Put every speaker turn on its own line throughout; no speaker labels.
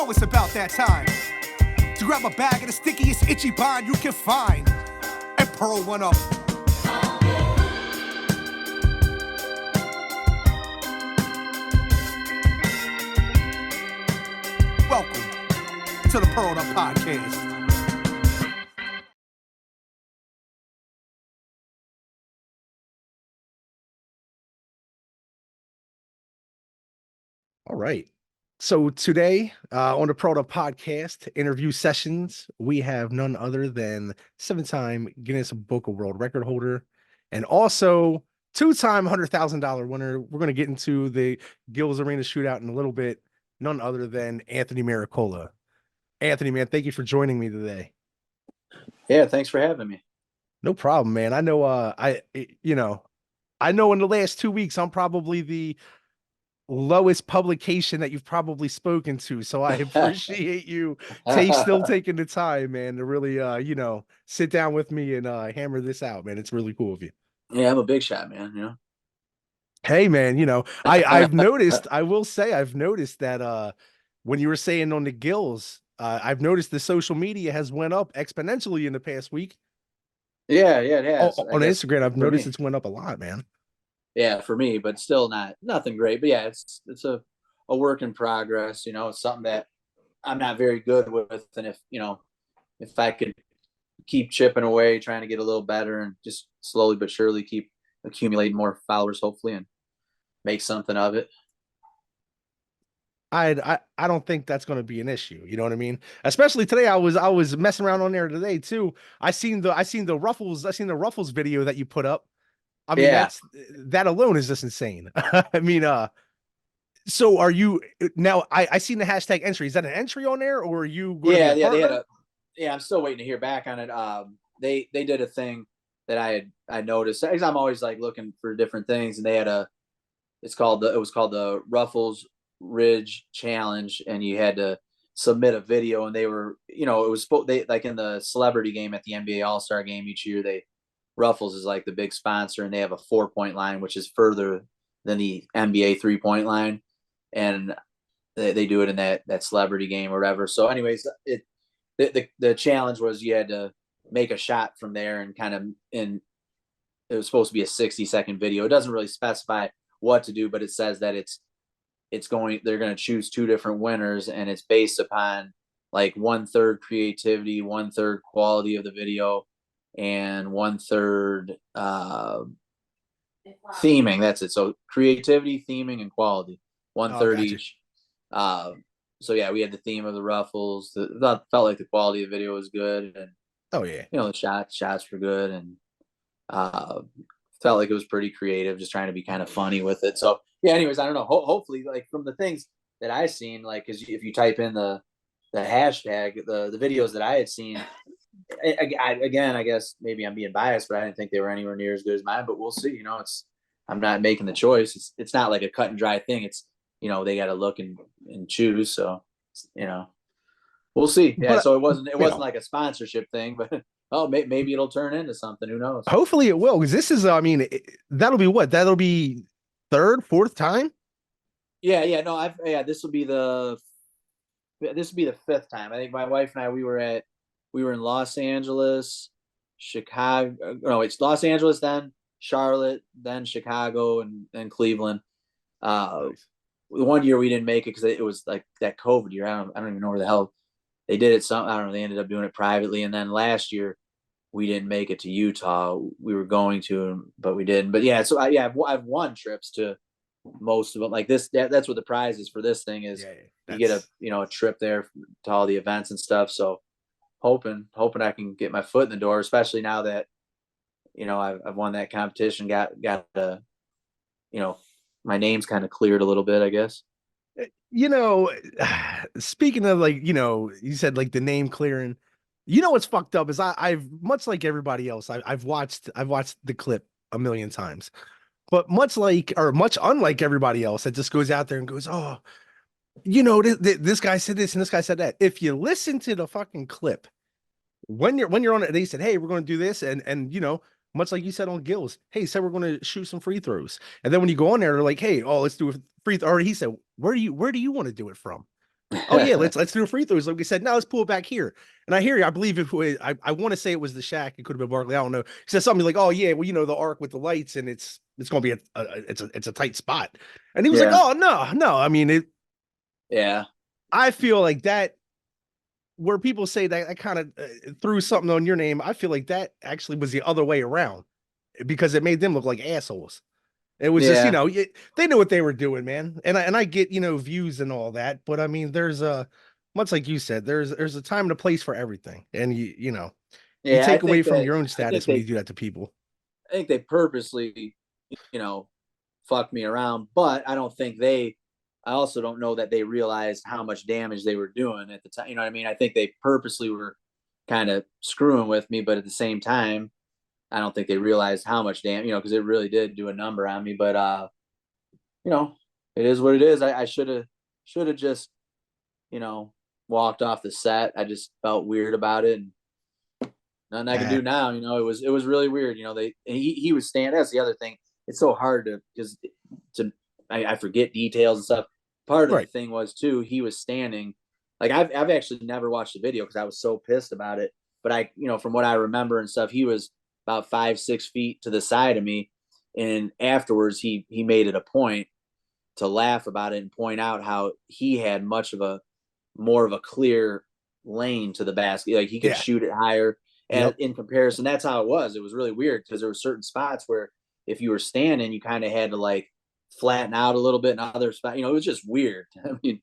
know it's about that time to grab a bag of the stickiest itchy bind you can find and pearl one up. Welcome to the Pearled Up Podcast.
All right. So today on the Pearled Up Podcast interview sessions, we have none other than 7-time Guinness Book of World Record holder and also 2-time $100,000 winner. We're going to get into the Gills Arena shootout in a little bit. None other than Anthony Miracola. Anthony, man, thank you for joining me today.
Yeah, thanks for having me.
No problem, man. I know I know in the last 2 weeks I'm probably the lowest publication that you've probably spoken to, so I appreciate you still taking the time, man, to really sit down with me and hammer this out, man. It's really cool of you.
Yeah, I'm a big shot, man.
Hey, man, I've noticed, I will say I've noticed that when you were saying on the Gills, I've noticed the social media has went up exponentially in the past week.
Yeah, it has.
On Instagram, I've noticed it's went up a lot, man.
Yeah, for me, but still nothing great. But yeah, it's a work in progress. It's something that I'm not very good with, and if I could keep chipping away, trying to get a little better, and just slowly but surely keep accumulating more followers, hopefully, and make something of it.
I don't think that's going to be an issue. You know what I mean? Especially today, I was messing around on there today too. I seen the Ruffles video that you put up. I mean, that alone is just insane. I mean, so are you now? I seen the hashtag entry. Is that an entry on there, or are you?
They had I'm still waiting to hear back on it. They did a thing that I noticed. I'm always like looking for different things, and they had it was called the Ruffles Ridge Challenge, and you had to submit a video, and they were, it was like in the celebrity game at the NBA All-Star game each year, Ruffles is like the big sponsor, and they have a 4-point line, which is further than the NBA 3-point line. And they do it in that celebrity game or whatever. So anyways, the challenge was you had to make a shot from there, and it was supposed to be a 60-second video. It doesn't really specify what to do, but it says that they're going to choose 2 different winners, and it's based upon like 1/3 creativity, 1/3 quality of the video, and 1/3 theming. That's it. So creativity, theming, and quality, 1/3 each. So yeah, we had the theme of the Ruffles. Felt like the quality of the video was good, and the shots were good, and felt like it was pretty creative, just trying to be kind of funny with it. So yeah, anyways, I don't know. Hopefully, like from the things that I've seen, like, because if you type in the hashtag, the videos that I had seen, again, I guess maybe I'm being biased, but I didn't think they were anywhere near as good as mine. But we'll see. I'm not making the choice. It's not like a cut and dry thing. It's they got to look and choose. So we'll see. Yeah. But, so it wasn't like a sponsorship thing, but maybe it'll turn into something. Who knows?
Hopefully it will, because this is, that'll be what? That'll be 3rd, 4th time.
Yeah. No, this will be the 5th time. I think my wife and I, we were in Los Angeles, Chicago. No, it's Los Angeles, then Charlotte, then Chicago, and then Cleveland. One year we didn't make it because it was like that COVID year. I don't even know where the hell they did it. I don't know. They ended up doing it privately. And then last year we didn't make it to Utah. We were going to, but we didn't. But yeah, so I've won trips to most of them. Like this, that's what the prize is for this thing is. You get a trip there to all the events and stuff. So hoping I can get my foot in the door, especially now that I've won that competition. Got my name's kind of cleared a little bit, I guess.
Speaking of you said like the name clearing. What's fucked up is I've much like everybody else. I've watched the clip a million times, but much unlike everybody else that just goes out there and goes, oh, this guy said this and this guy said that. If you listen to the fucking clip, when you're on it, they said, hey, we're going to do this, and much like you said on Gills, hey, said we're going to shoot some free throws, and then when you go on there, they're like, hey, let's do a free throw. Or he said, where do you want to do it from? Oh yeah, let's do a free throws. Like we said, now let's pull it back here. And I hear you. I believe it was, I want to say it was the Shack. It could have been Barkley. I don't know. He said something like, "Oh yeah, well the arc with the lights, and it's going to be it's a tight spot." And he was like,
Yeah.
"Oh no. I mean it.
Yeah.
I feel like that where people say that I kind of threw something on your name. I feel like that actually was the other way around because it made them look like assholes. It was just,
Yeah.
they knew what they were doing, man. And I get, views and all that, but I mean, there's much like you said, there's a time and a place for everything. And you
Yeah.
take away from your own status when you do that to people.
I think they purposely, you know, fucked me around, but I also don't know that they realized how much damage they were doing at the time. You know what I mean? I think they purposely were kind of screwing with me, but at the same time, I don't think they realized how much damage, because it really did do a number on me. But you know, it is what it is. I should have just, you know, walked off the set. I just felt weird about it, and nothing I can
Nah,
do now. It was really weird. He was standing. That's the other thing. It's so hard I forget details and stuff. Part of the
right.
thing was too, he was standing. Like I've actually never watched the video because I was so pissed about it. But from what I remember and stuff, he was about 5-6 feet to the side of me, and afterwards he made it a point to laugh about it and point out how he had more of a clear lane to the basket. Like he could
Yeah.
shoot it higher. And
Yep.
in comparison, that's how it was. It was really weird because there were certain spots where if you were standing, you kind of had to like flatten out a little bit, and other spots, it was just weird. I mean,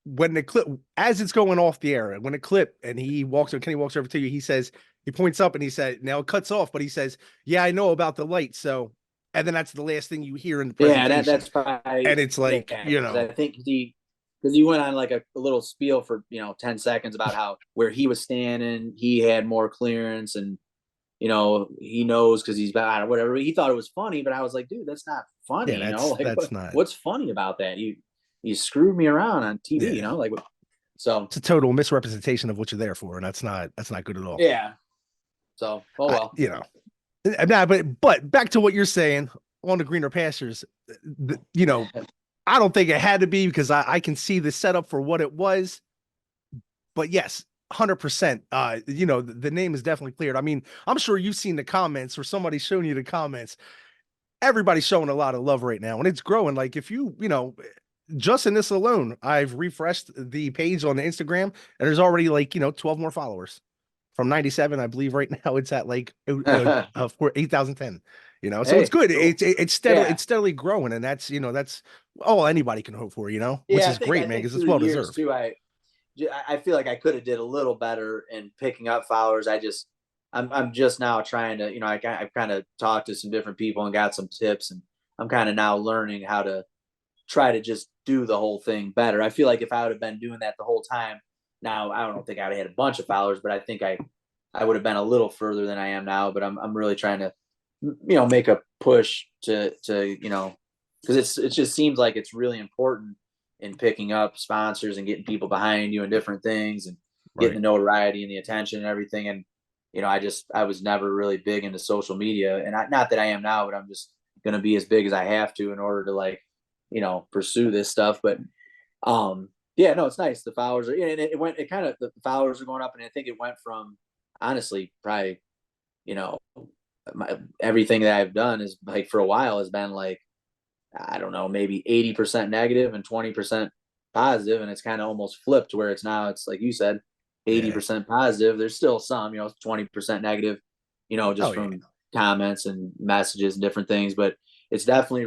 When the clip, as it's going off the air, when the clip and Kenny walks over to you, he points up and he said, now it cuts off, but he says, "Yeah, I know about the light." So, and then that's the last thing you hear in the
yeah,
presentation.
that's probably,
And it's like,
yeah, because I think he went on like a little spiel for 10 seconds about how where he was standing, he had more clearance, and he knows because he's bad or whatever. He thought it was funny, but I was like, dude, that's not
yeah,
funny. Like
that's not,
what's funny about that? You screwed me around on TV,
yeah.
like so.
It's a total misrepresentation of what you're there for, and that's not good at all.
Yeah. So oh
I,
well.
nah, but back to what you're saying on the greener pastures, I don't think it had to be because I can see the setup for what it was. But yes, 100%. The name is definitely cleared. I mean, I'm sure you've seen the comments or somebody's showing you the comments. Everybody's showing a lot of love right now, and it's growing. Like if just in this alone, I've refreshed the page on the Instagram, and there's already 12 more followers from 97. I believe right now it's at for 8,010. So it's
Hey,
good.
cool.
It's
Yeah.
steadily growing, and that's all anybody can hope for. Which
Yeah,
is great,
I
man,
think
because it's
through the
well
years
deserved.
too, I feel like I could have did a little better in picking up followers. I'm just now trying to, I've kind of talked to some different people and got some tips, and I'm kind of now learning how to try to just do the whole thing better. I feel like if I would have been doing that the whole time, now I don't think I would have had a bunch of followers, but I think I would have been a little further than I am now. But I'm really trying to, make a push to because it just seems like it's really important in picking up sponsors and getting people behind you and different things, and getting
Right.
the notoriety and the attention and everything. And I was never really big into social media, and not that I am now, but I'm just going to be as big as I have to in order to pursue this stuff. But yeah, no, it's nice. The followers are, and the followers are going up, and I think it went from, honestly, probably, you know, everything that I've done is like for a while has been like, I don't know, maybe 80% negative and 20% positive. And it's kind of almost flipped where it's like you said,
Yeah.
80% positive. There's still some, 20% negative,
Oh
just
yeah.
from comments and messages and different things. But it's definitely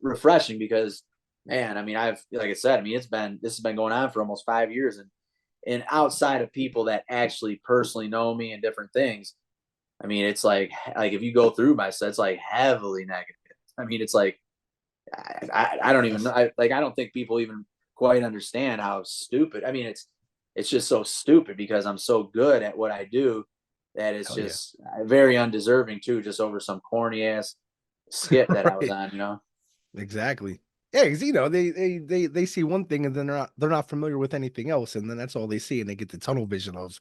refreshing because, man, I mean, like I said, I mean, this has been going on for almost 5 years. And outside of people that actually personally know me and different things, I mean, it's like if you go through my set, it's like heavily negative. I mean, it's like, I don't even know. I don't think people even quite understand how stupid. I mean, it's just so stupid because I'm so good at what I do that it's
Hell yeah.
just very undeserving too, just over some corny ass skit that I was
Right.
on.
Exactly. Yeah, because they see one thing and then they're not familiar with anything else, and then that's all they see, and they get the tunnel vision of,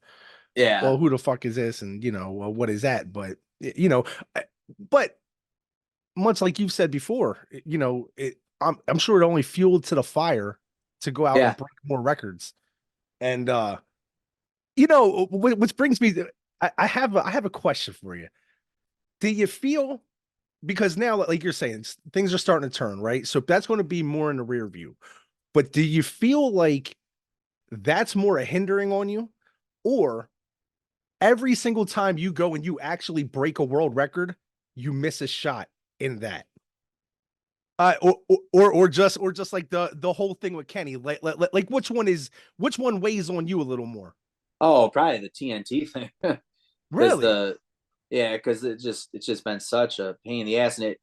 Yeah.
well, who the fuck is this, and well, what is that? But I- but much like you've said before, I'm sure it only fueled to the fire to go out
Yeah.
and break more records. And you know, which brings me to, I have a question for you. Do you feel, because now, like you're saying, things are starting to turn, right? So that's going to be more in the rear view. But do you feel like that's more a hindering on you, or every single time you go and you actually break a world record, you miss a shot in that? Or just like the whole thing with Kenny, like which one weighs on you a little more?
Oh, probably the TNT thing. Because
Really?
because it's just been such a pain in the ass, and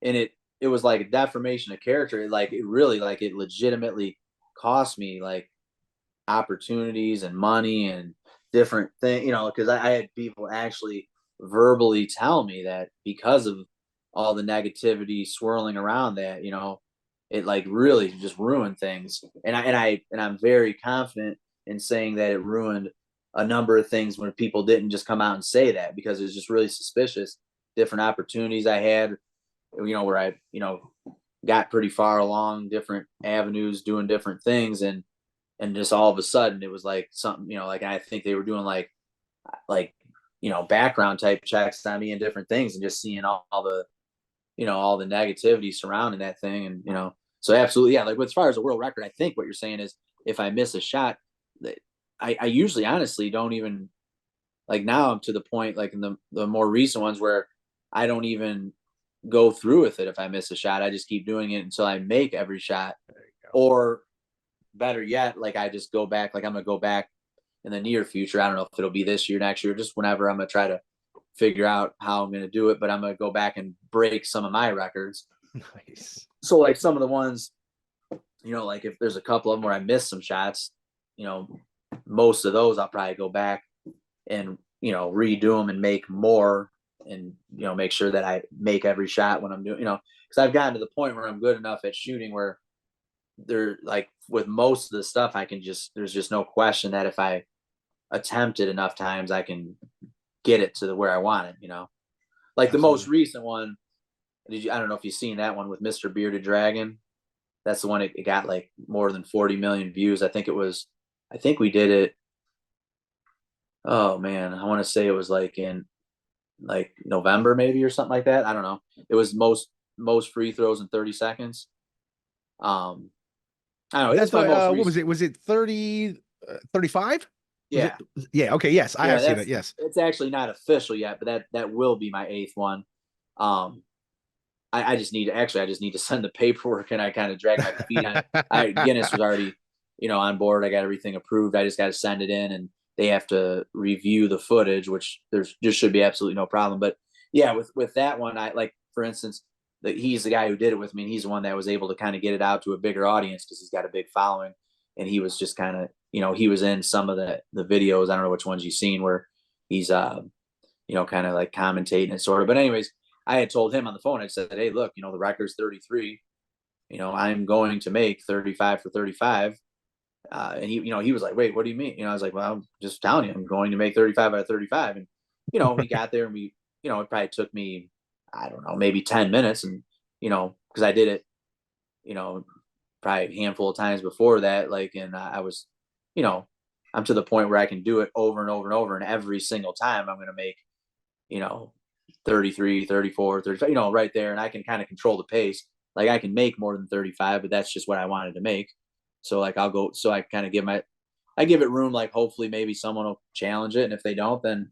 it was like a deformation of character. Like it really, like it legitimately cost me like opportunities and money and different things, because I had people actually verbally tell me that because of all the negativity swirling around that, it like really just ruined things. And I'm very confident in saying that it ruined a number of things when people didn't just come out and say that, because it was just really suspicious. Different opportunities I had, where I, got pretty far along different avenues doing different things, and just all of a sudden it was like something, like I think they were doing like background type checks on me and different things, and just seeing all the all the negativity surrounding that thing. And so absolutely, yeah, like as far as a world record, I think what you're saying is if I miss a shot, I usually honestly don't even, like now I'm to the point like in the more recent ones where I don't even go through with it if I miss a shot. I just keep doing it until I make every shot. Or better yet, like I just go back, like I'm gonna go back in the near future. I don't know if it'll be this year, next year, just whenever. I'm gonna try to figure out how I'm gonna do it, but I'm gonna go back and break some of my records.
Nice.
So like some of the ones, like if there's a couple of them where I missed some shots, most of those I'll probably go back and redo them and make more, and make sure that I make every shot when I'm doing, because I've gotten to the point where I'm good enough at shooting where they're like, with most of the stuff I can just, there's just no question that if I attempt it enough times I can get it to where I want it. Like the most
Absolutely.
recent one, I don't know if you've seen that one with Mr. Bearded Dragon. That's the one, it got like more than 40 million views. I think we did it, oh man, I want to say it was like in like November maybe or something like that. I don't know. It was most free throws in 30 seconds. I don't know.
That's
It's my most
what was
recent.
it? Was it 30, 35? Was
Yeah.
it? Yeah. Okay. Yes, I
Yeah.
have seen it. Yes.
It's actually not official yet, but that will be my 8th one. Um, I just need, actually, I just need to send the paperwork, and I kind of drag my feet on. Guinness was already, on board. I got everything approved. I just got to send it in, and they have to review the footage, which there's just should be absolutely no problem. But yeah, with that one, I like, for instance, he's the guy who did it with me, and he's the one that was able to kind of get it out to a bigger audience because he's got a big following, and he was just kind of, he was in some of the videos. I don't know which ones you've seen where he's kind of like commentating it sort of. But anyways, I had told him on the phone, I said, hey, look, the record's 33. I'm going to make 35 for 35. And he was like, wait, what do you mean? I was like, well, I'm just telling you, I'm going to make 35 out of 35. And, we got there, and it probably took me, I don't know, maybe 10 minutes. And, because I did it, probably a handful of times before that. Like, and I was, I'm to the point where I can do it over and over and over. And every single time I'm going to make, you know, 33, 34, 35, right there. And I can kind of control the pace. Like I can make more than 35, but that's just what I wanted to make. So like I'll go, so I kind of I give it room. Like hopefully maybe someone will challenge it. And if they don't, then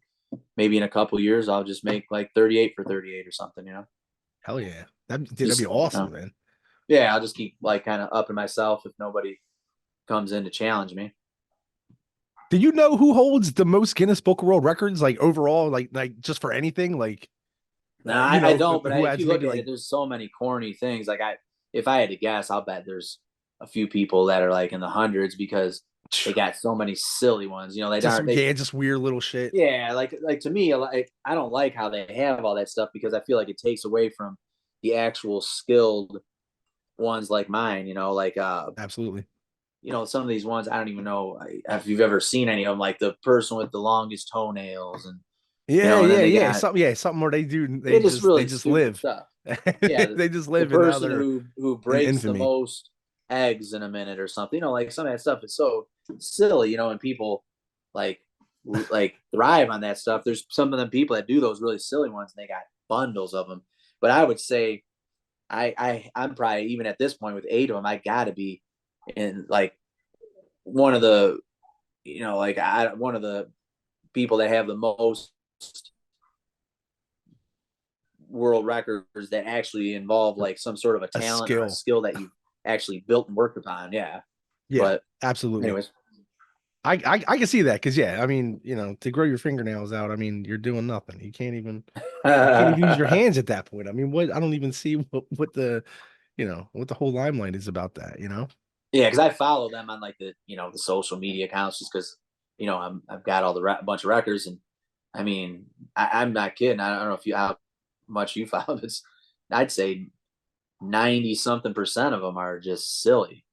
maybe in a couple years, I'll just make like 38 for 38 or something.
Hell yeah. That'd be
Just,
awesome, man.
yeah, I'll just keep like kind of upping myself if nobody comes in to challenge me.
Do you know who holds the most Guinness Book of World Records, like overall, like just for anything, like
No, I
who,
don't. But
who
if
has
you look
maybe
at it,
like
there's so many corny things. Like if I had to guess, I'll bet there's a few people that are like in the hundreds because they got so many silly ones. They
just
aren't. They
just weird little shit.
Yeah, like to me, like I don't like how they have all that stuff because I feel like it takes away from the actual skilled ones like mine. Like
Absolutely.
some of these ones I don't even know if you've ever seen any of them. Like the person with the longest toenails, and
Yeah,
and then
yeah,
they
yeah.
got
Something where
it just
they
really
just
stupid
live.
stuff. Yeah,
They just
the
live and now
person
they're
who
in
breaks the
infamy.
most eggs in a minute or something. You know, like some of that stuff is so silly, you know, and people like thrive on that stuff. There's some of them people that do those really silly ones and they got bundles of them. But I would say I'm probably, even at this point with 8 of them, I gotta be in like one of the, you know, like one of the people that have the most world records that actually involve like some sort of a talent or a skill that you actually built and worked upon. Yeah.
But absolutely.
Anyways,
I can see that, because I mean, you know, to grow your fingernails out, I mean, you're doing nothing. You can't even use your hands at that point. I mean, I don't even see what the, you know, what the whole limelight is about that, you know?
Yeah, because I follow them on like the, you know, the social media accounts, just because, you know, I've got all the bunch of records, and I mean, I'm not kidding. I don't know if how much you follow. It's, I'd say 90 something% of them are just silly.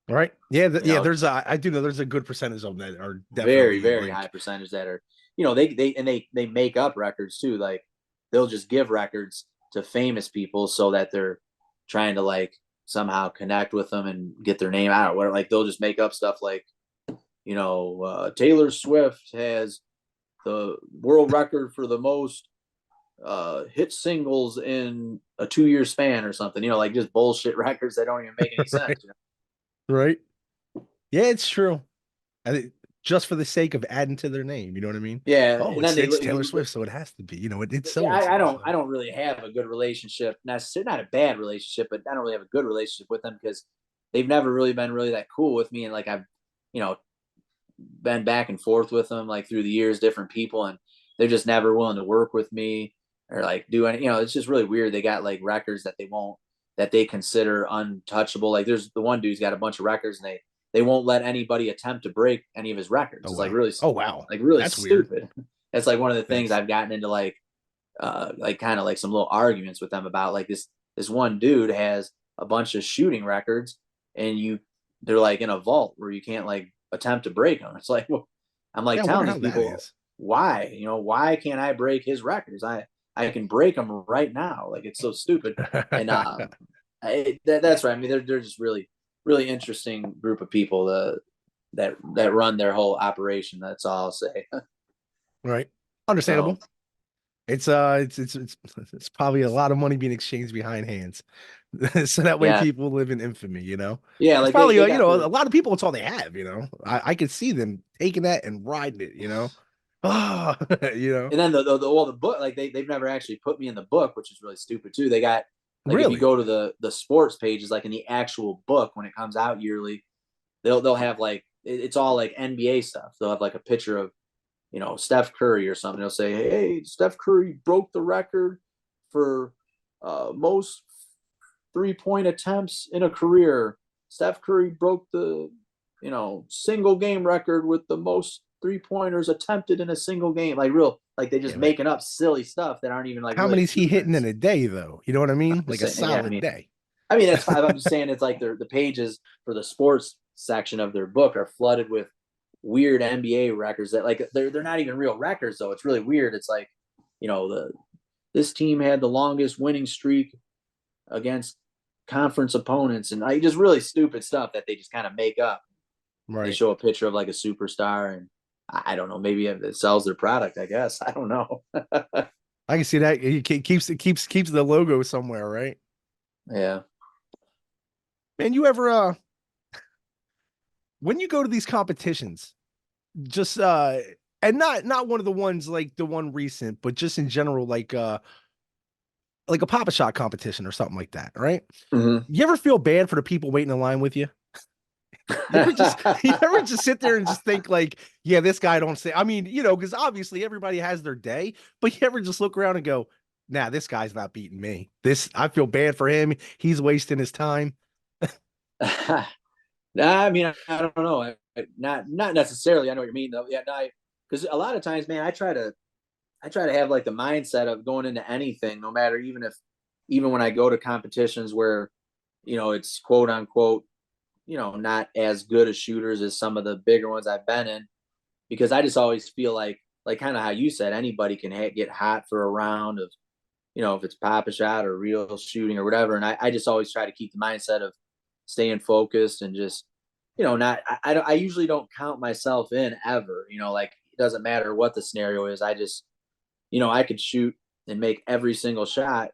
Right. Yeah. There's I do know there's a good percentage of them that are
definitely very
like,
high percentage that are, you know, they make up records too. Like they'll just give records to famous people so that they're trying to like somehow connect with them and get their name out. Where like they'll just make up stuff like, you know, Taylor Swift has the world record for the most hit singles in a 2-year span or something. You know, like just bullshit records that don't even make any sense. You know?
Right. Yeah, it's true. I think just for the sake of adding to their name, you know what I mean?
Yeah.
Oh,
and then
it's Taylor Swift, so it has to be, you know, it's so.
I don't really have a good relationship. Necessarily, not a bad relationship, but I don't really have a good relationship with them because they've never really been really that cool with me. And like I've, you know, been back and forth with them like through the years, different people, and they're just never willing to work with me or like do any, you know, it's just really weird. They got like records that they consider untouchable. Like there's the one dude's got a bunch of records and they won't let anybody attempt to break any of his records.
Oh,
It's
wow.
like really,
wow,
like really
that's
stupid.
Weird.
That's like one of the things I've gotten into like kind of like some little arguments with them about. Like this one dude has a bunch of shooting records and they're like in a vault where you can't like attempt to break them. It's like, well, I'm like telling these people, why, you know, why can't I break his records? I can break them right now. Like it's so stupid. And that's right. I mean, they're just really, really interesting group of people that run their whole operation. That's all I'll say.
Right. Understandable. It's probably a lot of money being exchanged behind hands. So that way people live in infamy, you know?
Yeah.
It's
like
probably, you know, a lot of people, it's all they have, you know? I could see them taking that and riding it, you know? Oh, you know?
And then the book, like they've never actually put me in the book, which is really stupid too. They got, like, if you go to the sports pages, like in the actual book, when it comes out yearly, they'll have like, it's all like NBA stuff. They'll have like a picture of, you know, Steph Curry or something. They'll say, hey, Steph Curry broke the record for most 3-point attempts in a career. Steph Curry broke the, you know, single game record with the most 3-pointers attempted in a single game. Like they just making up silly stuff that aren't even like.
How many is he hitting in a day though? You know what I mean? Like a solid day.
I mean, that's fine. I'm just saying it's like the pages for the sports section of their book are flooded with weird NBA records that like they're not even real records though. It's really weird. It's like, you know, this team had the longest winning streak against conference opponents, and like just really stupid stuff that they just kind of make up. Right. They show a picture of like a superstar, and I don't know, maybe it sells their product, I guess. I don't know.
I can see that. It keeps the logo somewhere, right?
Yeah.
Man, you ever when you go to these competitions, just and not one of the ones like the one recent, but just in general, like a Pop-A-Shot competition or something like that, right?
Mm-hmm.
You ever feel bad for the people waiting in line with you? You ever just sit there and just think like, yeah, this guy don't say, I mean, you know, because obviously everybody has their day, but you ever just look around and go, nah, this guy's not beating me. I feel bad for him. He's wasting his time.
I mean, I don't know. Not necessarily. I know what you mean though. Yeah, because a lot of times, man, I try to have like the mindset of going into anything, no matter, even when I go to competitions where, you know, it's quote unquote, you know, not as good as shooters as some of the bigger ones I've been in, because I just always feel like kind of how you said, anybody can get hot for a round of, you know, if it's Pop-A-Shot or real shooting or whatever. And I just always try to keep the mindset of staying focused and just, not, I usually don't count myself in ever, like it doesn't matter what the scenario is. I just, I could shoot and make every single shot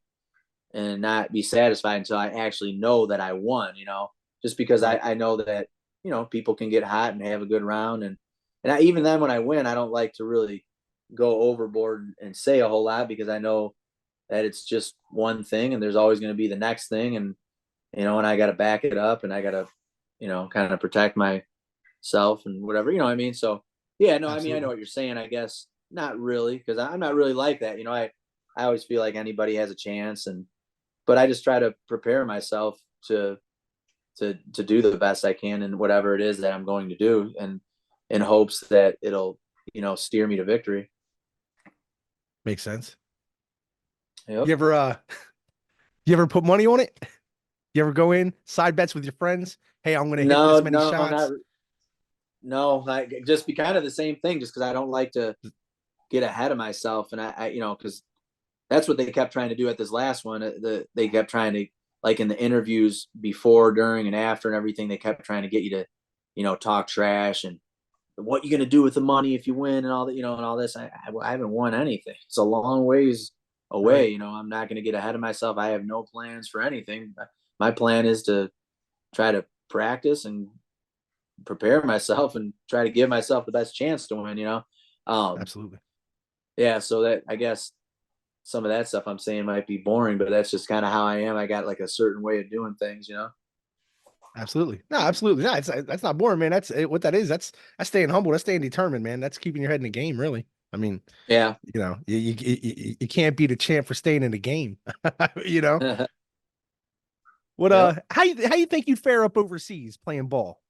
and not be satisfied until I actually know that I won, just because I know that, people can get hot and have a good round. And even then when I win, I don't like to really go overboard and say a whole lot because I know that it's just one thing and there's always going to be the next thing. And, and I got to back it up and I got to, kind of protect myself and whatever, what I mean? So yeah, no,
Absolutely.
I know what you're saying. I guess not really, because I'm not really like that. I always feel like anybody has a chance, but I just try to prepare myself to do the best I can in whatever it is that I'm going to do, and in hopes that it'll, steer me to victory.
Makes sense.
Yep.
You ever put money on it? You ever go in side bets with your friends? Hey, I'm going to hit this many shots.
No, like just be kind of the same thing, just because I don't like to get ahead of myself. And I because that's what they kept trying to do at this last one. They kept trying to, like in the interviews before, during, and after and everything, they kept trying to get you to, talk trash and what you going to do with the money if you win and all that, and all this. I haven't won anything. It's a long ways away.
Right.
I'm not going to get ahead of myself. I have no plans for anything. My plan is to try to practice and prepare myself and try to give myself the best chance to win.
Absolutely.
Yeah. So that, I guess some of that stuff I'm saying might be boring, but that's just kind of how I am. I got like a certain way of doing things.
Absolutely. No, absolutely. No, that's not boring, man. That's what that is. That's staying humble. That's staying determined, man. That's keeping your head in the game, really. I mean,
Yeah.
You can't beat a champ for staying in the game. you know what?
Yep.
How you think you'd fare up overseas playing ball?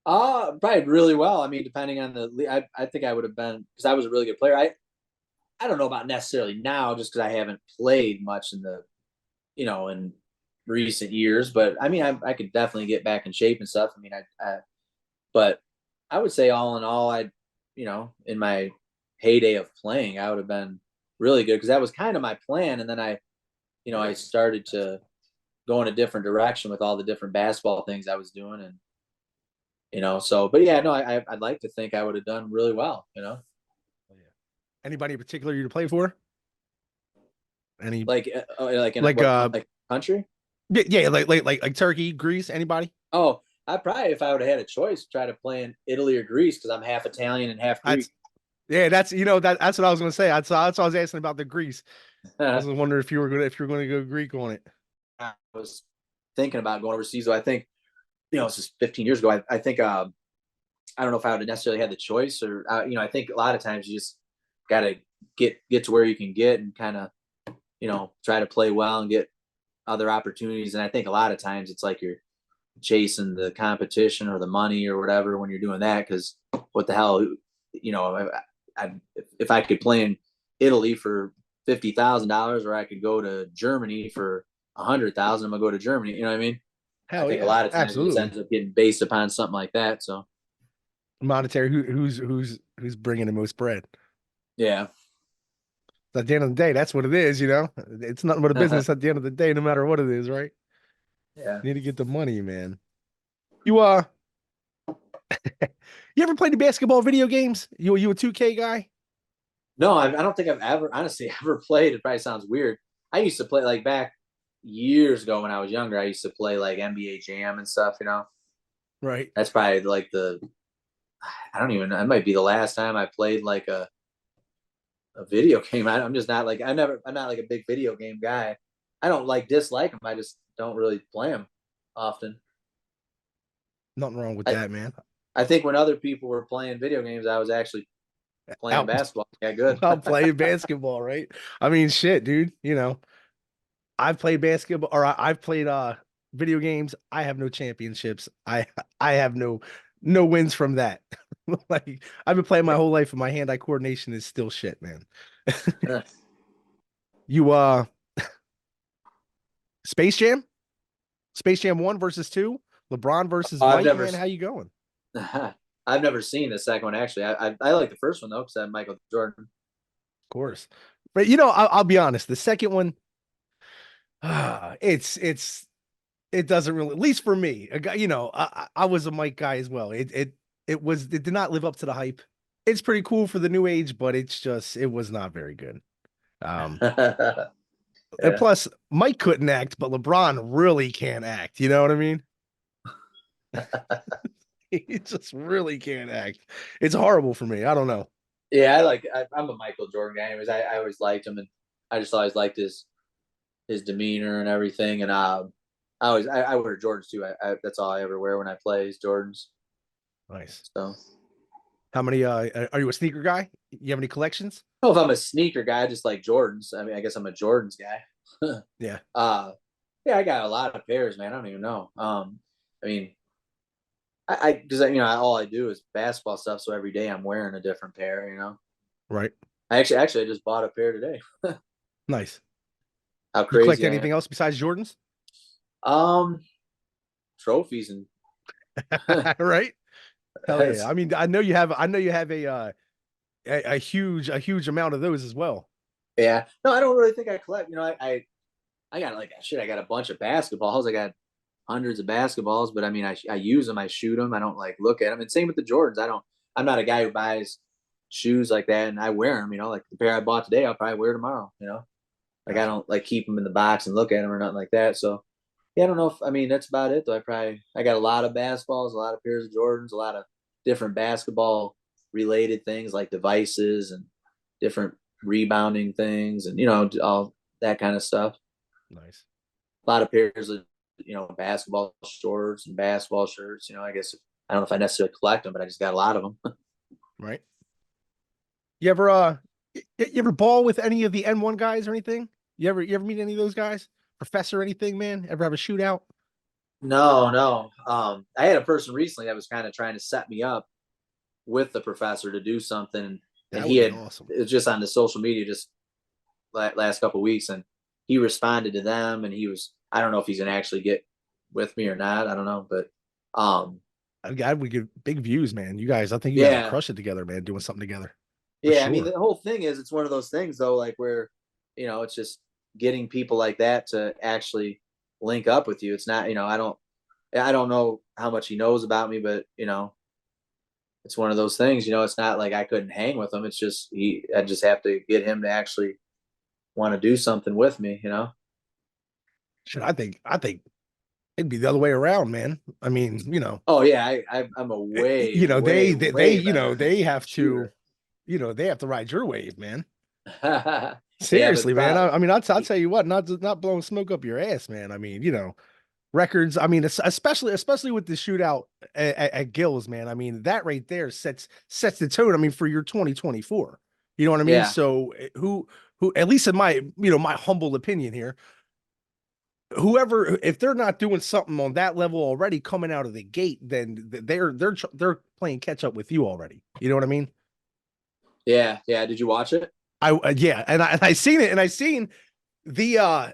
Probably really well. I mean, depending on I think I would have been, because I was a really good player. I don't know about necessarily now, just because I haven't played much in the, in recent years. But I mean, I could definitely get back in shape and stuff. I mean, but I would say all in all, in my heyday of playing, I would have been really good, because that was kind of my plan. And then I started to go in a different direction with all the different basketball things I was doing. And, so, but yeah, no, I'd like to think I would have done really well,
Oh, yeah. Anybody in particular you to play for? Any
like in
like
like country?
yeah, like Turkey, Greece, anybody?
Oh, I probably, if I would have had a choice, try to play in Italy or Greece, because I'm half Italian and half Greek.
That's that's what I was gonna say. That's what I was asking about the Greece. I was wondering if you were gonna go Greek on it.
I was thinking about going overseas, though. I think, it's just 15 years ago. I think I don't know if I would have necessarily had the choice, or I think a lot of times you just got to get to where you can get and kind of, try to play well and get other opportunities. And I think a lot of times it's like you're chasing the competition or the money or whatever when you're doing that, because what the hell, if I could play in Italy for $50,000, or I could go to Germany for 100,000, I'm gonna go to Germany. You know what I mean?
Hell
I think
yeah,
a lot of times it just
absolutely.
ends up getting based upon something like that. So
Monetary, who's bringing the most bread?
yeah.
At the end of the day, that's what it is. It's nothing but a business at the end of the day, no matter what it is, right?
Yeah.
You need to get the money, man. You you ever played the basketball video games? You a 2K guy?
No, I don't think I've ever, honestly, ever played. It probably sounds weird. I used to play, like, back years ago when I was younger. I used to play like NBA Jam and stuff.
Right.
That's probably like I don't even know. It might be the last time I played like a video game. I'm just not like, I'm not like a big video game guy. I don't like dislike them. I just don't really play them often.
Nothing wrong with
I,
that, man.
I think when other people were playing video games, I was actually playing
Out
basketball. Yeah, good.
out playing basketball, right? I mean, shit, dude. I've played basketball, or I've played video games. I have no championships. I have no wins from that. Like, I've been playing my whole life, and my hand-eye coordination is still shit, man. You Space Jam? Space Jam 1 versus 2? LeBron versus
I've
White,
never
man. How you going?
I've never seen the second one, actually. I like the first one though, because I have Michael Jordan.
Of course. But I'll be honest, the second one, it's it doesn't really, at least for me, a guy, I was a Mike guy as well. It did not live up to the hype. It's pretty cool for the new age, but it was not very good. And
Yeah.
plus, Mike couldn't act, but LeBron really can't act. You know what I mean? He just really can't act. It's horrible for me. I don't know.
Yeah, I'm a Michael Jordan guy. Anyways, I always liked him, and I just always liked his demeanor and everything. And I wear Jordans too. That's all I ever wear when I play is Jordans.
Nice.
So,
How many? Are you a sneaker guy? You have any collections?
I don't know if I'm a sneaker guy. I just like Jordans. I mean, I guess I'm a Jordans guy.
Yeah.
Yeah, I got a lot of pairs, man. I don't even know. I mean, because all I do is basketball stuff, so every day I'm wearing a different pair.
Right.
I just bought a pair today.
Nice.
How
You collect
crazy I am.
anything else besides Jordans?
Trophies and
Right. Hell yeah. I mean, I know you have a huge amount of those as well.
yeah. No, I don't really think I collect. I got I got a bunch of basketballs. I got hundreds of basketballs, but I mean, I use them, I shoot them, I don't like look at them. And same with the Jordans. I'm not a guy who buys shoes like that and I wear them. Like the pair I bought today, I'll probably wear tomorrow. Like I don't like keep them in the box and look at them or nothing like that. So yeah, I don't know if that's about it though. I got a lot of basketballs, a lot of pairs of Jordans, a lot of different basketball related things like devices and different rebounding things and all that kind of stuff.
Nice.
A lot of pairs of basketball shorts and basketball shirts. I guess I don't know if I necessarily collect them, but I just got a lot of them.
Right. You ever ball with any of the N1 guys or anything? You ever meet any of those guys? Professor anything, man? Ever have a shootout?
No. I had a person recently that was kind of trying to set me up with the professor to do something,
That
and
would be awesome.
it was just on the social media just last couple of weeks, and he responded to them, and I don't know if he's gonna actually get with me or not. I don't know, but
God, we get big views, man. You guys, I think you guys would crush it together, man. Doing something together.
Yeah,
sure.
I mean, the whole thing is it's one of those things though, like where it's just getting people like that to actually link up with you. It's not, I don't know how much he knows about me, but it's one of those things. It's not like I couldn't hang with him. It's just I just have to get him to actually want to do something with me.
Shit, I think it'd be the other way around, man. I mean,
Oh yeah, I'm a way.
they
way
they have
shooter.
to they have to ride your wave, man.
Yeah,
Seriously, man. I mean, I'll tell you what, not blowing smoke up your ass, man. I mean, records. I mean, especially with the shootout at Gills, man. I mean, that right there sets the tone. I mean, for your 2024. You know what I mean?
Yeah.
So who at least in my my humble opinion here, whoever, if they're not doing something on that level already coming out of the gate, then they're playing catch up with you already. You know what I mean?
Yeah. Did you watch it?
Yeah, and I seen it, and I seen the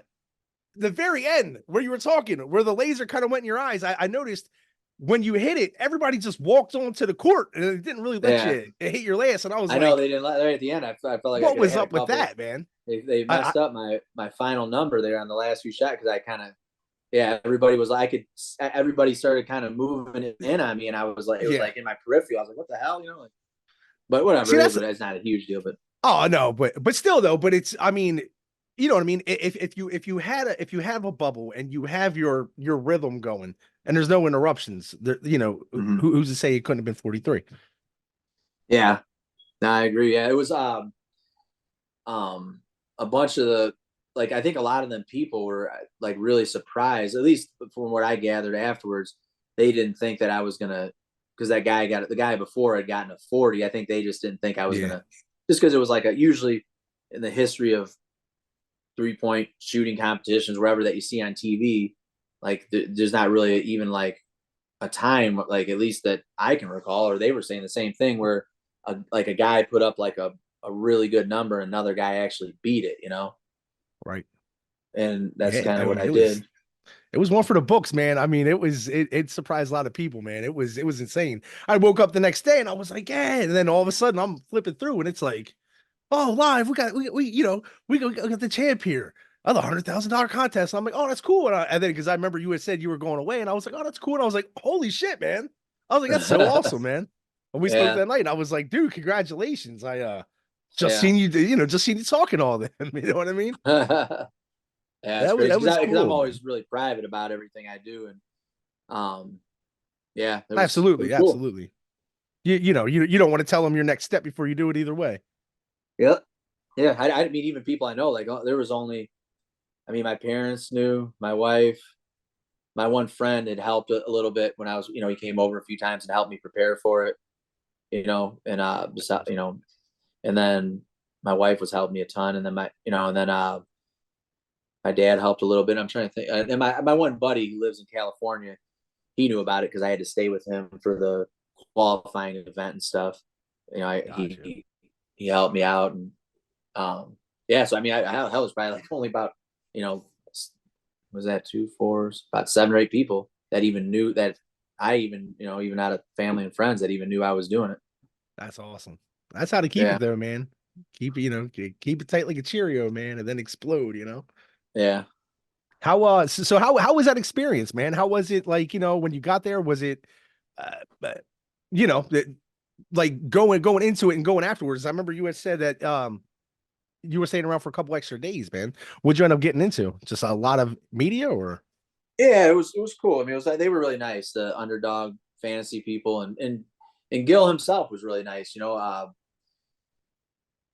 very end where you were talking, where the laser kind of went in your eyes. I noticed when you hit it, everybody just walked onto the court, and it didn't really let you hit your last. And I was
I know they didn't let right at the end. I felt like
what was up with that, man?
They messed up my final number there on the last few shots because I kind of everybody was like everybody started kind of moving in on me, and I was like it was like in my peripheral. I was like, what the hell, but whatever. See, it's not a huge deal, but.
Oh no, but still though, but it's, I mean, you know what I mean? If you have a bubble and you have your rhythm going and there's no interruptions, there, who's to say it couldn't have been 43?
Yeah, no, I agree. Yeah, it was a bunch of the I think a lot of them people were like really surprised, at least from what I gathered afterwards. They didn't think that I was gonna, because the guy before had gotten a 40. I think they just didn't think I was gonna. Just because it was usually in the history of 3-point shooting competitions, wherever that you see on TV, there's not really even a time at least that I can recall, or they were saying the same thing where a guy put up a really good number, and another guy actually beat it,
Right.
And that's kind of what I did.
It was one for the books, man. I mean, it surprised a lot of people, man. It was insane. I woke up the next day and I was like, yeah. And then all of a sudden I'm flipping through and it's like, oh, live. We got the champ here. oh, the $100,000 contest. I'm like, oh, that's cool. And then because I remember you had said you were going away, and I was like, oh, that's cool. And I was like, holy shit, man. I was like, that's so awesome, man. And we spoke
Yeah,
that night. And I was like, dude, congratulations. I just
yeah.
seen you, just seen you talking all them. You know what I mean?
Yeah, it's crazy
That was
because I'm
cool, man.
always really private about everything I do, and yeah, it
Absolutely,
was cool.
absolutely. You don't want to tell them your next step before you do it either way.
Yep. Yeah, I mean, even people I know, like there was only, I mean, my parents knew, my wife, my one friend had helped a little bit when I was, he came over a few times and helped me prepare for it, and just and then my wife was helping me a ton, and then my dad helped a little bit. I'm trying to think, and my one buddy who lives in California, he knew about it because I had to stay with him for the qualifying event and stuff.
Gotcha.
He helped me out, and yeah. So I mean, I was probably like only about, you know was that two, four, about 7 or 8 people that even knew that I even, even out of family and friends that even knew I was doing it.
That's awesome. That's how to keep
Yeah,
it though, man. Keep it, keep it tight like a Cheerio, man, and then explode,
yeah.
So how was that experience, man? How was it like, when you got there? Was it uh, you know, that like going into it and going afterwards? I remember you had said that you were staying around for a couple extra days, man. What'd you end up getting into? Just a lot of media or
Yeah, it was cool. I mean, it was like they were really nice, the underdog fantasy people, and Gil himself was really nice.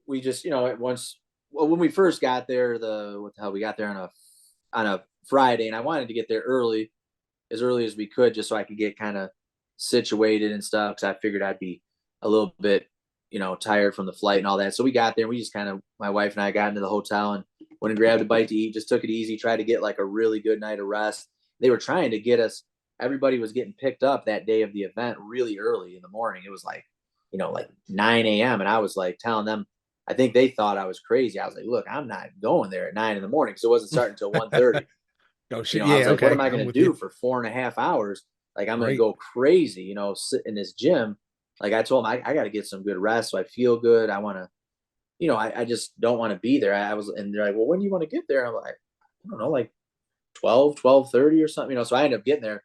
We just, once, well, when we first got there, what the hell, we got there on a Friday, and I wanted to get there as early as we could, just so I could get kind of situated and stuff, because I figured I'd be a little bit, tired from the flight and all that. So we got there, and we just kind of, my wife and I got into the hotel and went and grabbed a bite to eat, just took it easy, tried to get like a really good night of rest. They were trying to get us, everybody was getting picked up that day of the event really early in the morning. It was like, like 9 a.m. And I was like telling them, I think they thought I was crazy. I was like, look, I'm not going there at 9 in the morning because it wasn't starting until 1:30.
oh shit,
I was
yeah,
like, what
okay.
am I
I'm
going to
with you.
do for 4.5 hours? Like, I'm going to
Right.
go crazy, sit in this gym. Like I told him, I got to get some good rest so I feel good. I want to, I just don't want to be there. And they're like, well, when do you want to get there? I'm like, I don't know, like 12:30 or something, so I ended up getting there,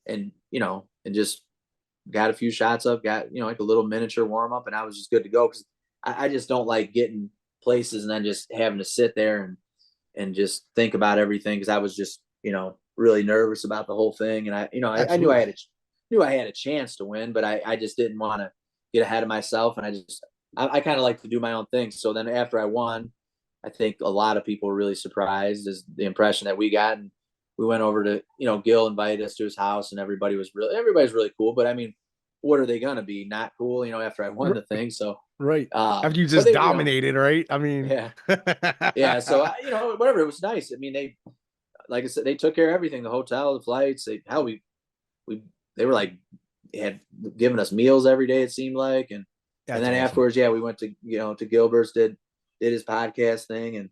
and, and just got a few shots up, got, like a little miniature warm up, and I was just good to go. Cause I just don't like getting places and then just having to sit there and just think about everything. Cause I was just, really nervous about the whole thing. And I knew
Absolutely.
I had a chance to win, but I just didn't want to get ahead of myself. And I kind of like to do my own thing. So then after I won, I think a lot of people were really surprised as the impression that we got. And we went over to, Gil invited us to his house, and everybody's really cool. But I mean, what are they going to be? Not cool, after I won the thing. So,
Right. After you
but
just
they,
dominated, right? I mean,
yeah, yeah. So, whatever, it was nice. I mean, like I said, they took care of everything, the hotel, the flights, we, they were like, they had given us meals every day, it seemed like. And
that's
then
awesome.
afterwards, yeah, we went to, to Gilbert's, did his podcast thing, and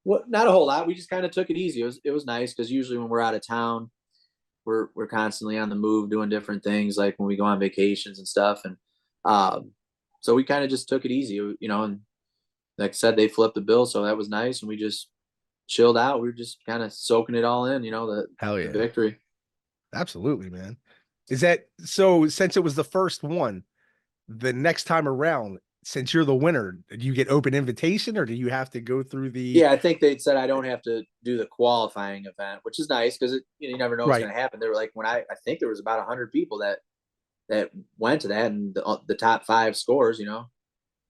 what, not a whole lot. We just kind of took it easy. It was nice because usually when we're out of town, we're constantly on the move doing different things, like when we go on vacations and stuff. And so we kind of just took it easy, and like I said, they flipped the bill, so that was nice, and we just chilled out. We were just kind of soaking it all in,
Hell
the
yeah.
victory.
Absolutely, man. Is that so? Since it was the first one, the next time around, since you're the winner, do you get open invitation or do you have to go through the
Yeah, I think they said I don't have to do the qualifying event, which is nice because you never know what's
right?
going to happen. They were like, I think there was about 100 people that went to that, and the top five scores,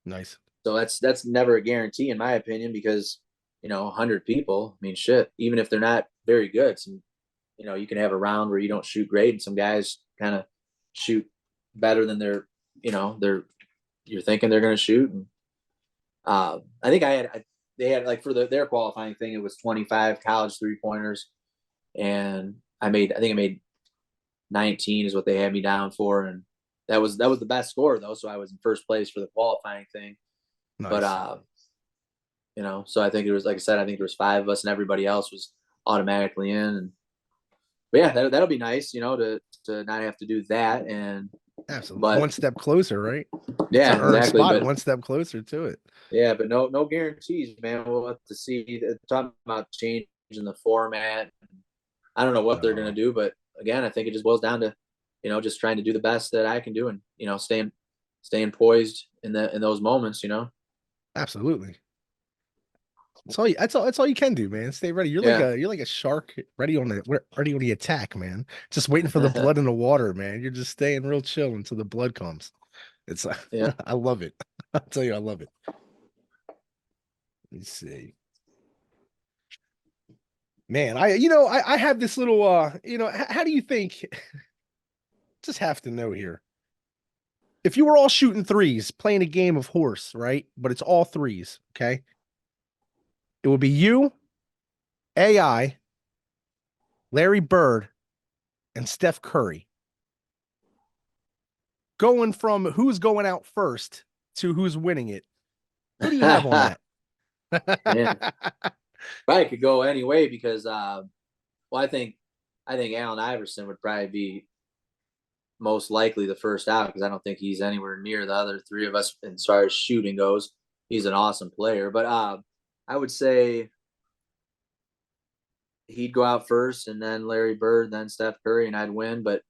Nice.
so that's never a guarantee in my opinion, because 100 people, I mean, shit, even if they're not very good, some, you can have a round where you don't shoot great, and some guys kind of shoot better than they're you're thinking they're going to shoot. And I think they had, like, for their qualifying thing, it was 25 college 3-pointers, and I think I made 19 is what they had me down for, and that was the best score though, so I was in first place for the qualifying thing. But
Nice.
so I think it was, like I said, I think there was 5 of us, and everybody else was automatically in. And but yeah, that'll be nice, to not have to do that. And
Absolutely.
but
One step closer, right? It's an
yeah,
earned
exactly.
spot,
But
one step closer to it.
Yeah, but no guarantees, man. We'll have to see. They're talking about changing the format. I don't know what they're gonna
Oh,
do, but again, I think it just boils down to, just trying to do the best that I can do, and staying poised in those moments.
absolutely. That's all you can do, man. Stay ready.
Yeah.
You're like a shark ready on the attack, man. Just waiting for the blood in the water, man. You're just staying real chill until the blood comes. It's
Yeah.
I love it. I'll tell you, I love it. Let me see. Man, I have this little how do you think just have to know here. If you were all shooting threes, playing a game of horse, right? But it's all threes, okay? It would be you, AI, Larry Bird, and Steph Curry. Going from who's going out first to who's winning it. Who do you have on that?
Man, probably could go any way because, well, I think Allen Iverson would probably be most likely the first out because I don't think he's anywhere near the other three of us as far as shooting goes. He's an awesome player, but I would say he'd go out first, and then Larry Bird, then Steph Curry, and I'd win. But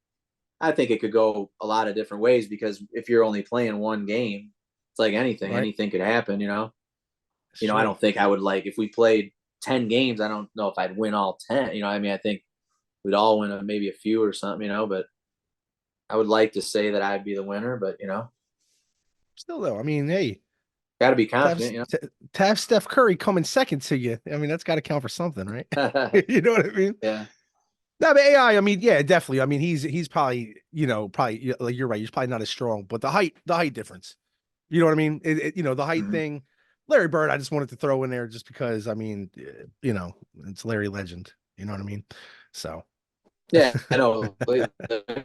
I think it could go a lot of different ways because if you're only playing one game, it's like anything.
Right.
Anything could happen.
It's
I
true.
don't think I would if we played 10 games, I don't know if I'd win all 10. I mean, I think we'd all win maybe a few or something. But I would like to say that I'd be the winner, but
Still though, I mean, hey,
got to be
to have,
confident.
to have Steph Curry coming second to you, I mean, that's got to count for something, right? You know what I mean?
Yeah.
No, but AI, I mean, yeah, definitely. I mean, he's probably, probably like you're right. He's probably not as strong, but the height difference. You know what I mean? The height
Mhm.
thing. Larry Bird, I just wanted to throw in there just because, I mean, it's Larry Legend. You know what I mean? So,
Yeah, I know.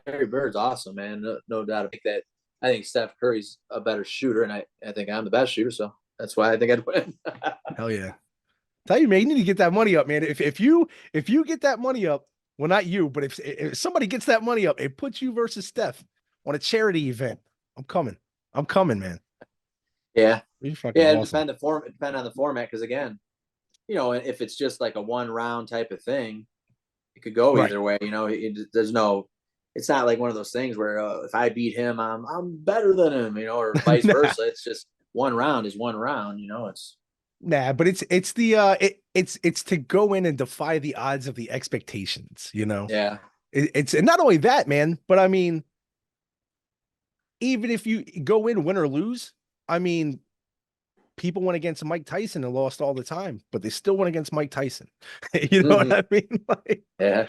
Larry Bird's awesome, man. No doubt about that. I think Steph Curry's a better shooter, and I think I'm the best shooter, so that's why I think I'd win.
hell yeah. Tell you, man, you need to get that money up, man. If you get that money up, well, not you, but if somebody gets that money up, it puts you versus Steph on a charity event. I'm coming. I'm coming, man.
Yeah,
You're fucking
yeah.
awesome.
It depend on the format because again, if it's just like a one round type of thing, it could go
Right.
either way. There's no. It's not like one of those things where if I beat him, I'm better than him, or vice
Nah,
versa. It's just one round is one round. It's
nah, but it's to go in and defy the odds of the expectations,
yeah.
It's and not only that, man, but I mean, even if you go in win or lose, I mean, people went against Mike Tyson and lost all the time, but they still went against Mike Tyson. You know what
Hmm.
I mean? Like,
Yeah.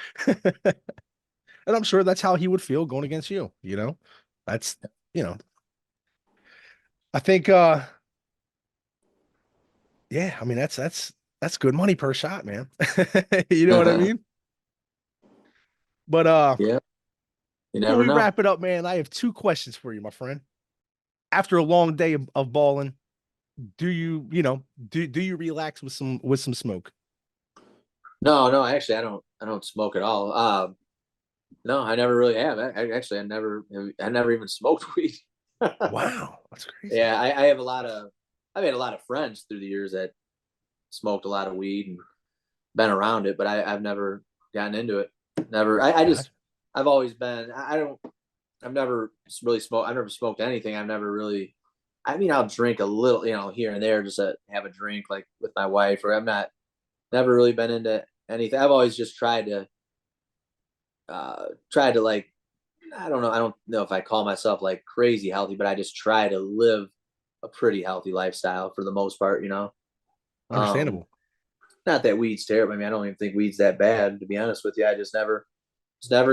and I'm sure that's how he would feel going against you. That's, you know, I think yeah, I mean that's good money per shot, man. You know what I mean? But
Yeah. You
before
never
we
know.
wrap it up, man, I have two questions for you, my friend. After a long day of balling, do do you relax with some smoke?
No, no, actually, I don't smoke at all. No, I never really have. Actually, I never even smoked weed.
Wow, that's crazy.
Yeah, I have I've had a lot of friends through the years that smoked a lot of weed and been around it, but I've never gotten into it. Never.
God.
I've always been. I don't. I've never really smoked. I've never smoked anything. I've never really. I mean, I'll drink a little, here and there, just to have a drink, like with my wife. Or I'm not. Never really been into anything. I've always just tried to like. I don't know. I don't know if I call myself like crazy healthy, but I just try to live a pretty healthy lifestyle for the most part. Um,
Understandable.
Not that weed's terrible. I mean, I don't even think weed's that bad, to be honest with you. I just never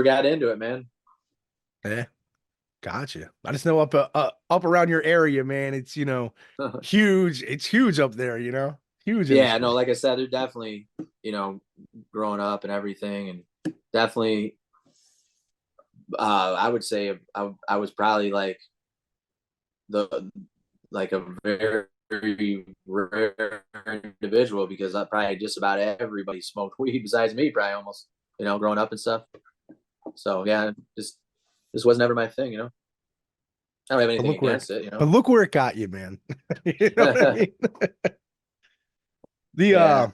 got into it, man.
Yeah, gotcha. I just know up around your area, man. It's huge. It's huge up there. Huge
Yeah, no,
industry.
like I said, they're definitely, growing up and everything, and definitely, I would say I was probably the like a very, very rare individual because I probably just about everybody smoked weed besides me, probably almost, growing up and stuff. So yeah, just this was never my thing. I don't have
But
anything
look where,
against it, you
but
know.
look where it got you, man. You know what I mean? The
Yeah.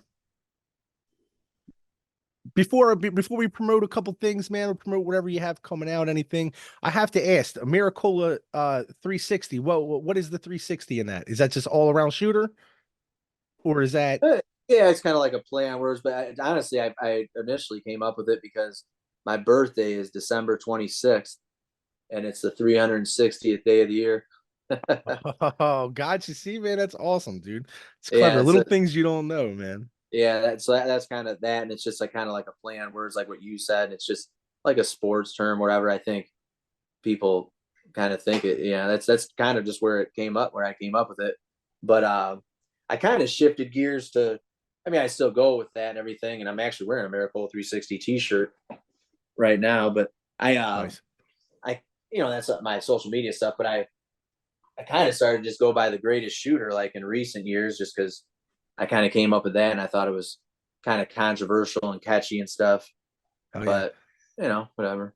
before we promote a couple things, man, or promote whatever you have coming out, anything, I have to ask, a Miracola 360. What is the 360 in that? Is that just all around shooter, or is that
Yeah, it's kind of like a play on words, but honestly, I initially came up with it because my birthday is December 26th, and it's the 360th day of the year.
oh God, you see, man, that's awesome, dude. It's
Yeah,
clever.
it's
Little
a,
things you don't know, man.
yeah, that's kind of that, and it's just like kind of like a play on words, like what you said. It's just like a sports term, whatever. I think people kind of think it. Yeah, that's kind of just where it came up, where I came up with it. But I kind of shifted gears to. I mean, I still go with that and everything, and I'm actually wearing a Miracle 360 T-shirt right now. But
Nice.
I, that's my social media stuff. But I kind of started to just go by the greatest shooter, like in recent years, just because I kind of came up with that, and I thought it was kind of controversial and catchy and stuff.
Oh yeah.
But whatever.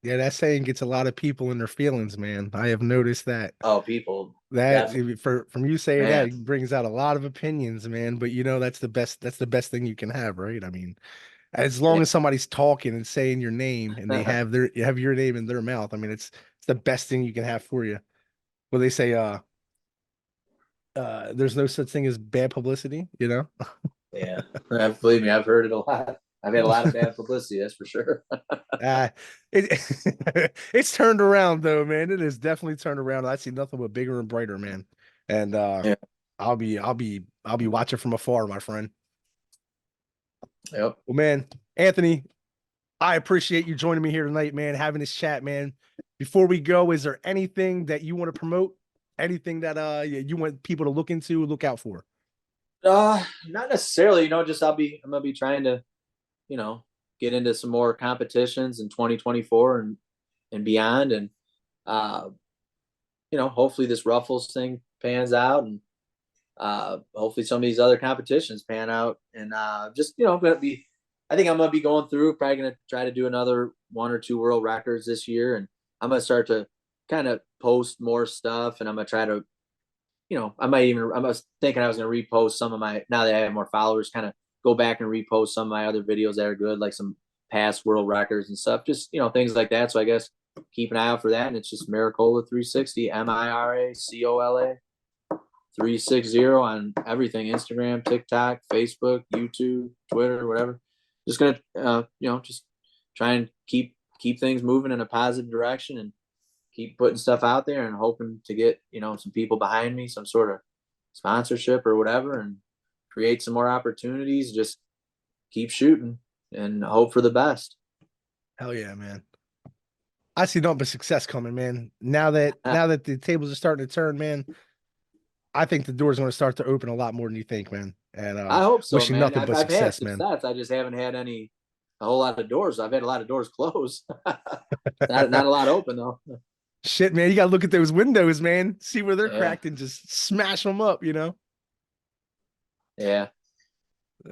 Yeah, that saying gets a lot of people in their feelings, man. I have noticed that.
Oh, people
That
definitely,
from you saying that
man.
it brings out a lot of opinions, man. But you know, that's the best thing you can have, right? I mean, as long
Yeah.
as somebody's talking and saying your name and they have your name in their mouth, I mean, it's the best thing you can have for you. Well, they say there's no such thing as bad publicity, you know?
Yeah, believe me, I've heard it a lot. I've had a lot of bad publicity, that's for sure.
Uh it it's turned around though, man. It is definitely turned around. I see nothing but bigger and brighter, man. And
Yeah.
I'll be watching from afar, my friend.
Yep.
Well, man, Anthony, I appreciate you joining me here tonight, man, having this chat, man. Before we go, is there anything that you want to promote? Anything that you want people to look into, look out for?
Not necessarily, just I'm gonna be trying to, you know, get into some more competitions in 2024 and beyond. And uh, hopefully this Ruffles thing pans out, and hopefully some of these other competitions pan out. And just, I think I'm gonna be going through, probably gonna try to do another one or two world records this year, and I'm gonna start to kind of post more stuff, and I'm gonna try to, I was thinking I was gonna repost some of my, now that I have more followers, kind of go back and repost some of my other videos that are good, like some past world records and stuff, just things like that. So I guess keep an eye out for that. And it's just Miracola 360, Miracola 360 on everything: Instagram, TikTok, Facebook, YouTube, Twitter, whatever. Just gonna just try and keep things moving in a positive direction, and keep putting stuff out there, and hoping to get some people behind me, some sort of sponsorship or whatever, and create some more opportunities. Just keep shooting and hope for the best.
Hell yeah, man. I see nothing but success coming, man. Now that
I
now that the tables are starting to turn, man, I think the door's going to start to open a lot more than you think, man. And
hope so,
wishing
man.
nothing
I've,
but
I've had
success, man.
success. I just haven't had a whole lot of doors. I've had a lot of doors closed. Not a lot open though.
Shit, man, you got to look at those windows, man. See where they're
Yeah.
cracked and just smash them up, you know?
Yeah.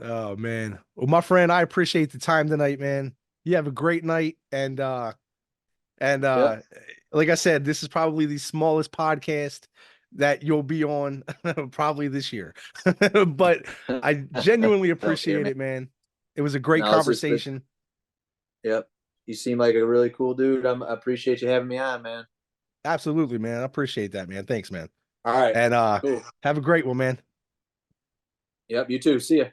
Oh, man. Well, my friend, I appreciate the time tonight, man. You have a great night. And
Yep.
like I said, this is probably the smallest podcast that you'll be on probably this year. But I genuinely
No, here,
appreciate
man.
it, man. It was a great
No, this.
conversation.
Yep. You seem like a really cool dude. I appreciate you having me on, man.
Absolutely, man. I appreciate that, man. Thanks, man.
All right.
And
Cool.
have a great one, man.
Yep. You too. See ya.